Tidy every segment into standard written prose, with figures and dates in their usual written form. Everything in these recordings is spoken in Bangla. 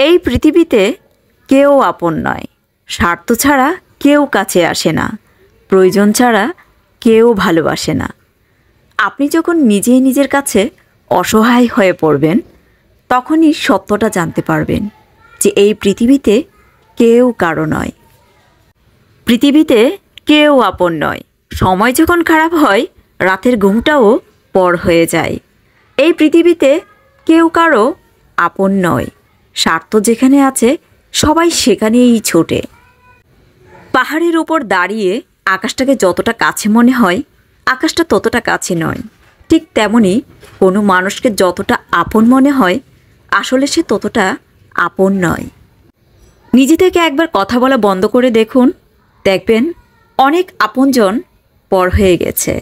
এই পৃথিবীতে কেউ আপন নয়। স্বার্থ ছাড়া কেউ কাছে আসে না, প্রয়োজন ছাড়া কেউ ভালোবাসে না। আপনি যখন নিজেই নিজের কাছে অসহায় হয়ে পড়বেন, তখনই সত্যটা জানতে পারবেন যে এই পৃথিবীতে কেউ কারো নয়। পৃথিবীতে কেউ আপন নয়। সময় যখন খারাপ হয়, রাতের ঘুমটাও পর হয়ে যায়। এই পৃথিবীতে কেউ কারো আপন নয়। স্বার্থ যেখানে আছে, সবাই সেখানেই ছোটে। পাহাড়ের উপর দাঁড়িয়ে আকাশটাকে যতটা কাছে মনে হয়, আকাশটা ততটা কাছে নয়। ঠিক তেমনি কোনো মানুষকে যতটা আপন মনে হয়, আসলে সে ততটা আপন নয়। নিজে থেকে একবার কথা বলা বন্ধ করে দেখুন, দেখবেন অনেক আপনজন পর হয়ে গেছে।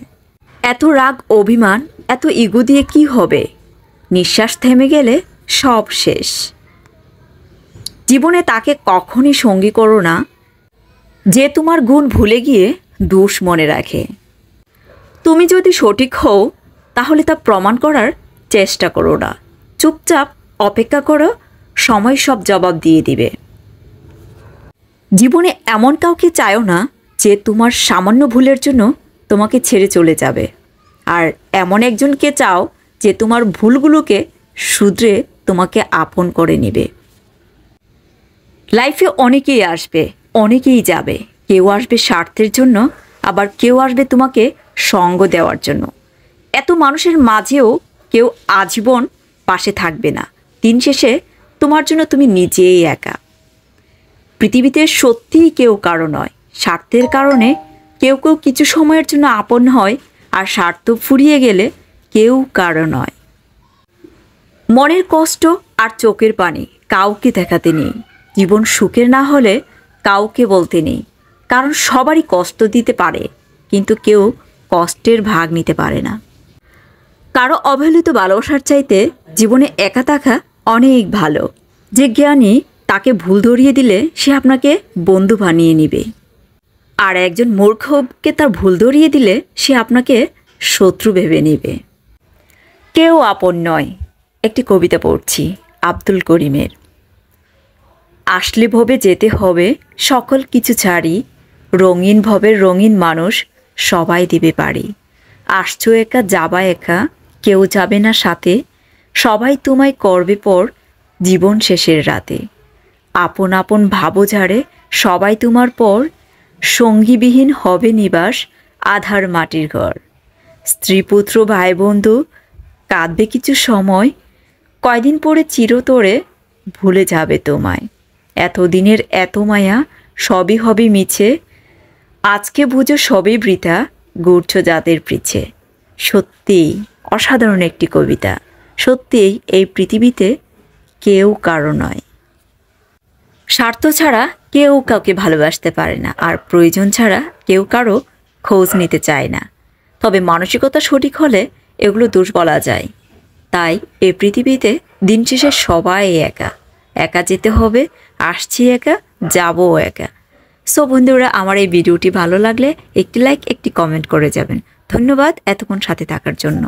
এত রাগ অভিমান, এত ইগো দিয়ে কি হবে? নিঃশ্বাস থেমে গেলে সব শেষ। জীবনে তাকে কখনই সঙ্গী করো না যে তোমার গুণ ভুলে গিয়ে দোষ মনে রাখে। তুমি যদি সঠিক হও, তাহলে তা প্রমাণ করার চেষ্টা করো না। চুপচাপ অপেক্ষা করো, সময় সব জবাব দিয়ে দিবে। জীবনে এমন কাউকে চাও না যে তোমার সামান্য ভুলের জন্য তোমাকে ছেড়ে চলে যাবে, আর এমন একজনকে চাও যে তোমার ভুলগুলোকে শুধরে তোমাকে আপন করে নেবে। লাইফে অনেকেই আসবে, অনেকেই যাবে। কেউ আসবে স্বার্থের জন্য, আবার কেউ আসবে তোমাকে সঙ্গ দেওয়ার জন্য। এত মানুষের মাঝেও কেউ আজীবন পাশে থাকবে না। দিন শেষে তোমার জন্য তুমি নিজেই একা। পৃথিবীতে সত্যিই কেউ কারো নয়। স্বার্থের কারণে কেউ কেউ কিছু সময়ের জন্য আপন হয়, আর স্বার্থ ফুরিয়ে গেলে কেউ কারো নয়। মনের কষ্ট আর চোখের পানি কাউকে দেখাতে নেই। জীবন সুখের না হলে কাউকে বলতে নেই, কারণ সবারই কষ্ট দিতে পারে, কিন্তু কেউ কষ্টের ভাগ নিতে পারে না। কারো অবহেলিত ভালোবাসার চাইতে জীবনে একা থাকা অনেক ভালো। যে জ্ঞানী, তাকে ভুল ধরিয়ে দিলে সে আপনাকে বন্ধু বানিয়ে নেবে, আর একজন মূর্খকে তার ভুল ধরিয়ে দিলে সে আপনাকে শত্রু ভেবে নেবে। কেউ আপন নয়। একটি কবিতা পড়ছি আব্দুল করিমের। আসলে ভবে যেতে হবে সকল কিছু ছাড়ি, রঙিন ভবের রঙিন মানুষ সবাই দিবে পারি। আসছো একা, যাবা একা, কেউ যাবে না সাথে, সবাই তোমায় করবে পর জীবন শেষের রাতে। আপন আপন ভাবো যারে, সবাই তোমার পর, সঙ্গীবিহীন হবে নিবাস আধার মাটির ঘর। স্ত্রী পুত্র ভাই বন্ধু কাঁদবে কিছু সময়, কয়দিন পরে চিরতরে ভুলে যাবে তোমায়। এতদিনের এত মায়া সবই হবে মিছে, আজকে বুঝো সবই বৃথা ঘুরছ যাদের পিছে। সত্যিই অসাধারণ একটি কবিতা। সত্যিই এই পৃথিবীতে কেউ কারো নয়। স্বার্থ ছাড়া কেউ কাউকে ভালোবাসতে পারে না, আর প্রয়োজন ছাড়া কেউ কারো খোঁজ নিতে চায় না। তবে মানসিকতা সঠিক হলে এগুলো দোষ বলা যায়। তাই এই পৃথিবীতে দিন শেষে সবাই একা। একা যেতে হবে, আসছি একা, যাবও একা। সো বন্ধুরা, আমার এই ভিডিওটি ভালো লাগলে একটি লাইক, একটি কমেন্ট করে যাবেন। ধন্যবাদ এতক্ষণ সাথে থাকার জন্য।